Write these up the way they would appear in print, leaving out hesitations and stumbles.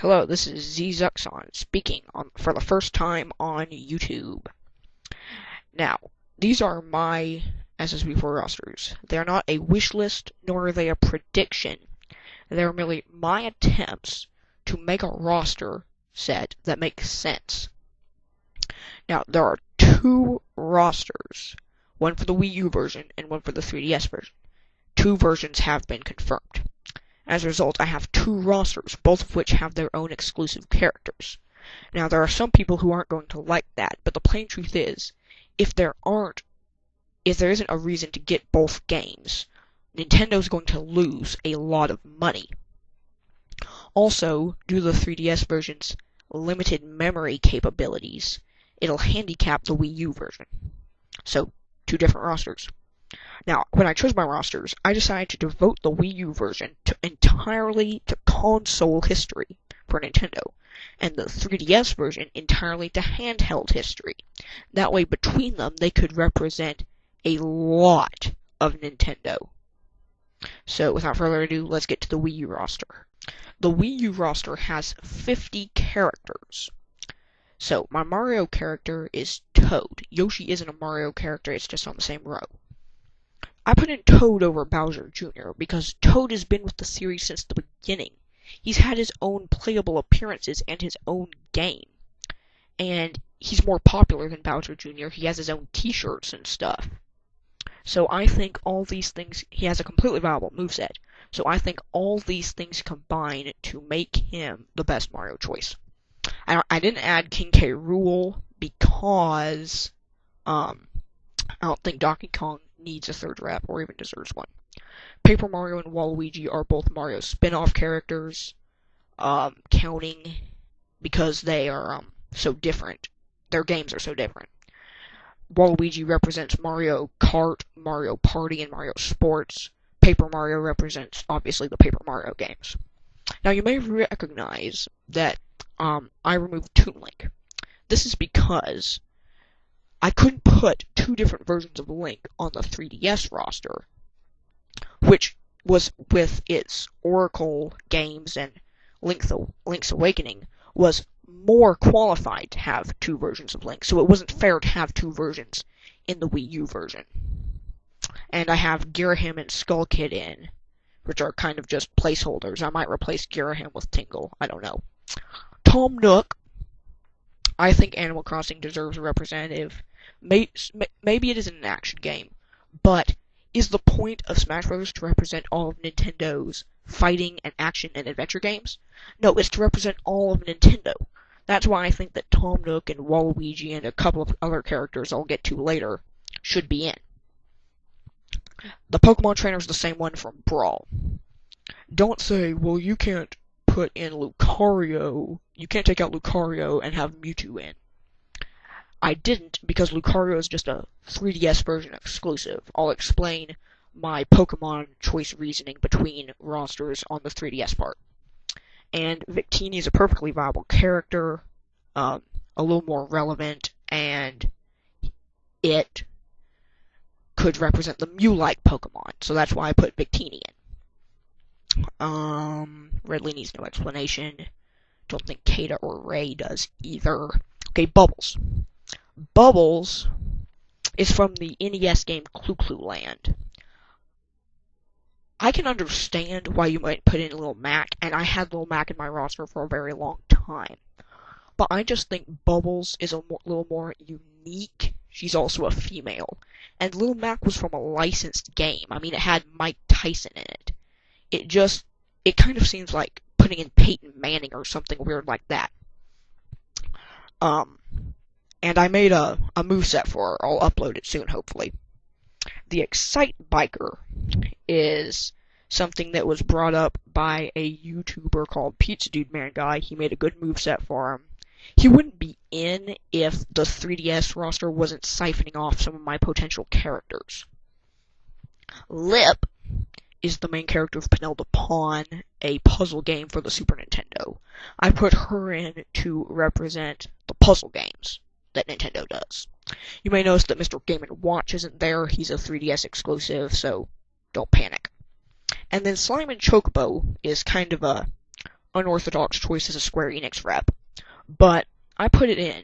Hello, this is zzuxon speaking for the first time on YouTube. Now, these are my SSB4 rosters. They are not a wish list, nor are they a prediction. They are merely my attempts to make a roster set that makes sense. Now, there are two rosters, one for the Wii U version and one for the 3DS version. Two versions have been confirmed. As a result, I have two rosters, both of which have their own exclusive characters. Now, there are some people who aren't going to like that, but the plain truth is, if there isn't a reason to get both games, Nintendo's going to lose a lot of money. Also, due to the 3DS version's limited memory capabilities, it'll handicap the Wii U version. So, two different rosters. Now, when I chose my rosters, I decided to devote the Wii U version entirely to console history for Nintendo, and the 3DS version entirely to handheld history. That way, between them, they could represent a lot of Nintendo. So, without further ado, let's get to the Wii U roster. The Wii U roster has 50 characters. So, my Mario character is Toad. Yoshi isn't a Mario character, it's just on the same row. I put in Toad over Bowser Jr. because Toad has been with the series since the beginning. He's had his own playable appearances and his own game. And he's more popular than Bowser Jr. He has his own t-shirts and stuff. So I think all these things, he has a completely viable moveset. So I think all these things combine to make him the best Mario choice. I didn't add King K. Rool because I don't think Donkey Kong needs a third rep or even deserves one. Paper Mario and Waluigi are both Mario spin-off characters, counting because they are so different. Their games are so different. Waluigi represents Mario Kart, Mario Party, and Mario Sports. Paper Mario represents, obviously, the Paper Mario games. Now, you may recognize that I removed Toon Link. This is because I couldn't put two different versions of Link on the 3DS roster, which was with its Oracle games and Link's Awakening, was more qualified to have two versions of Link, so it wasn't fair to have two versions in the Wii U version. And I have Girahim and Skull Kid in, which are kind of just placeholders. I might replace Girahim with Tingle, I don't know. Tom Nook. I think Animal Crossing deserves a representative. Maybe it isn't an action game, but is the point of Smash Bros. To represent all of Nintendo's fighting and action and adventure games? No, it's to represent all of Nintendo. That's why I think that Tom Nook and Waluigi and a couple of other characters I'll get to later should be in. The Pokemon trainer is the same one from Brawl. Don't say, well, you can't put in Lucario, you can't take out Lucario and have Mewtwo in. I didn't because Lucario is just a 3DS version exclusive. I'll explain my Pokemon choice reasoning between rosters on the 3DS part. And Victini is a perfectly viable character, a little more relevant, and it could represent the Mew-like Pokemon, so that's why I put Victini in. Redley needs no explanation. Don't think Kata or Ray does either. Okay, Bubbles. Bubbles is from the NES game Clu Clu Land. I can understand why you might put in Lil Mac, and I had Lil Mac in my roster for a very long time. But I just think Bubbles is a little more unique. She's also a female. And Lil Mac was from a licensed game. I mean, it had Mike Tyson in it. It kind of seems like putting in Peyton Manning or something weird like that. And I made a moveset for her. I'll upload it soon, hopefully. The Excite Biker is something that was brought up by a YouTuber called Pizza Dude Man Guy. He made a good moveset for him. He wouldn't be in if the 3DS roster wasn't siphoning off some of my potential characters. Lip is the main character of Penelope Pawn, a puzzle game for the Super Nintendo. I put her in to represent the puzzle games that Nintendo does. You may notice that Mr. Game & Watch isn't there. He's a 3DS exclusive, so don't panic. And then Slime and Chocobo is kind of a unorthodox choice as a Square Enix rep, but I put it in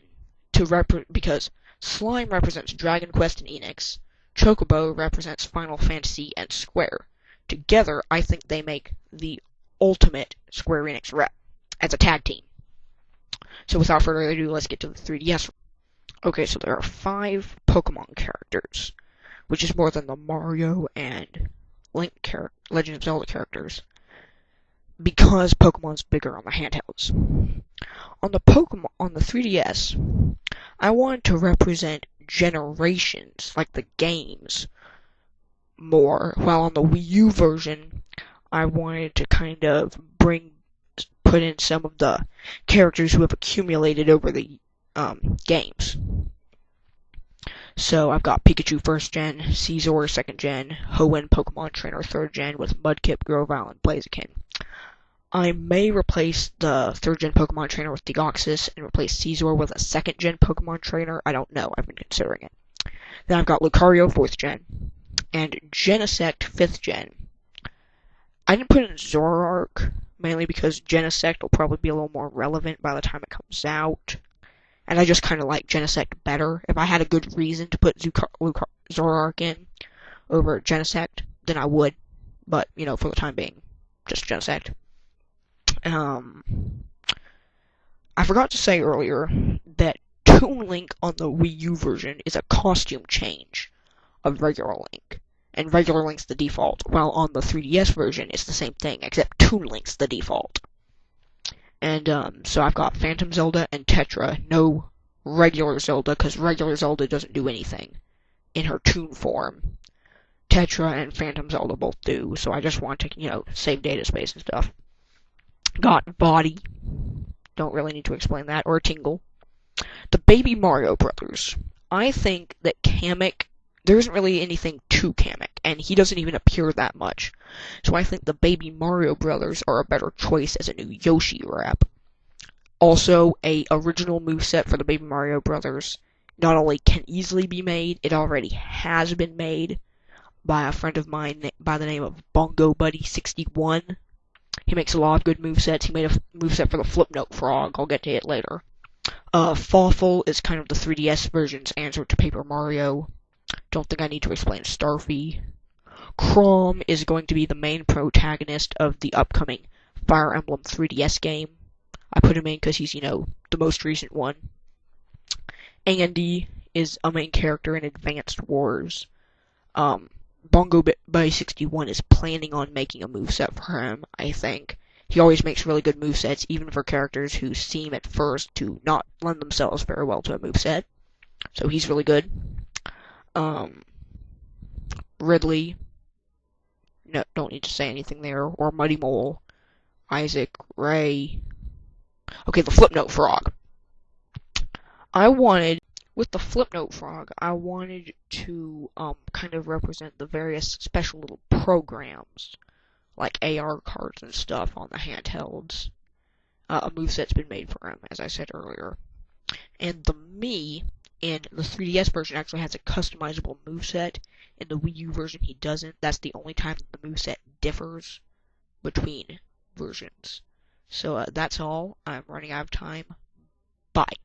because Slime represents Dragon Quest and Enix, Chocobo represents Final Fantasy and Square. Together, I think they make the ultimate Square Enix rep as a tag team. So without further ado, let's get to the 3DS. Okay, so there are 5 Pokemon characters, which is more than the Mario and Legend of Zelda characters, because Pokemon's bigger on the handhelds. On the 3DS, I wanted to represent generations, like the games, more, while on the Wii U version, I wanted to kind of put in some of the characters who have accumulated over the games. So I've got Pikachu 1st Gen, Scizor 2nd Gen, Hoenn Pokemon Trainer 3rd Gen with Mudkip, Grovyle, and Blaziken. I may replace the 3rd Gen Pokemon Trainer with Deoxys and replace Scizor with a 2nd Gen Pokemon Trainer. I don't know, I've been considering it. Then I've got Lucario 4th Gen, and Genesect 5th Gen. I didn't put in Zoroark, mainly because Genesect will probably be a little more relevant by the time it comes out. And I just kind of like Genesect better. If I had a good reason to put Zoroark in over Genesect, then I would. But, for the time being, just Genesect. I forgot to say earlier that Toon Link on the Wii U version is a costume change of regular Link. And regular Link's the default, while on the 3DS version it's the same thing, except Toon Link's the default. And, so I've got Phantom Zelda and Tetra, no regular Zelda, because regular Zelda doesn't do anything in her Toon form. Tetra and Phantom Zelda both do, so I just want to, save data space and stuff. Got Body, don't really need to explain that, or Tingle. The Baby Mario Brothers. I think that Kamek, there isn't really anything to Kamek, and he doesn't even appear that much. So I think the Baby Mario Brothers are a better choice as a new Yoshi rep. Also, a original moveset for the Baby Mario Brothers not only can easily be made, it already has been made by a friend of mine by the name of Bongo Buddy 61. He makes a lot of good movesets. He made a moveset for the Flipnote Frog. I'll get to it later. Fawful is kind of the 3DS version's answer to Paper Mario. Don't think I need to explain Starfy. Chrom is going to be the main protagonist of the upcoming Fire Emblem 3DS game. I put him in because he's, the most recent one. Andy is a main character in Advanced Wars. Bongo Buddy 61 is planning on making a moveset for him, I think. He always makes really good movesets, even for characters who seem at first to not lend themselves very well to a moveset. So he's really good. Ridley. No, don't need to say anything there. Or Muddy Mole. Isaac. Ray. Okay, the Flipnote Frog. With the Flipnote Frog, I wanted to kind of represent the various special little programs, like AR cards and stuff on the handhelds. A moveset's been made for him, as I said earlier. And the Mii in the 3DS version actually has a customizable moveset. In the Wii U version, he doesn't. That's the only time that the moveset differs between versions. So that's all. I'm running out of time. Bye.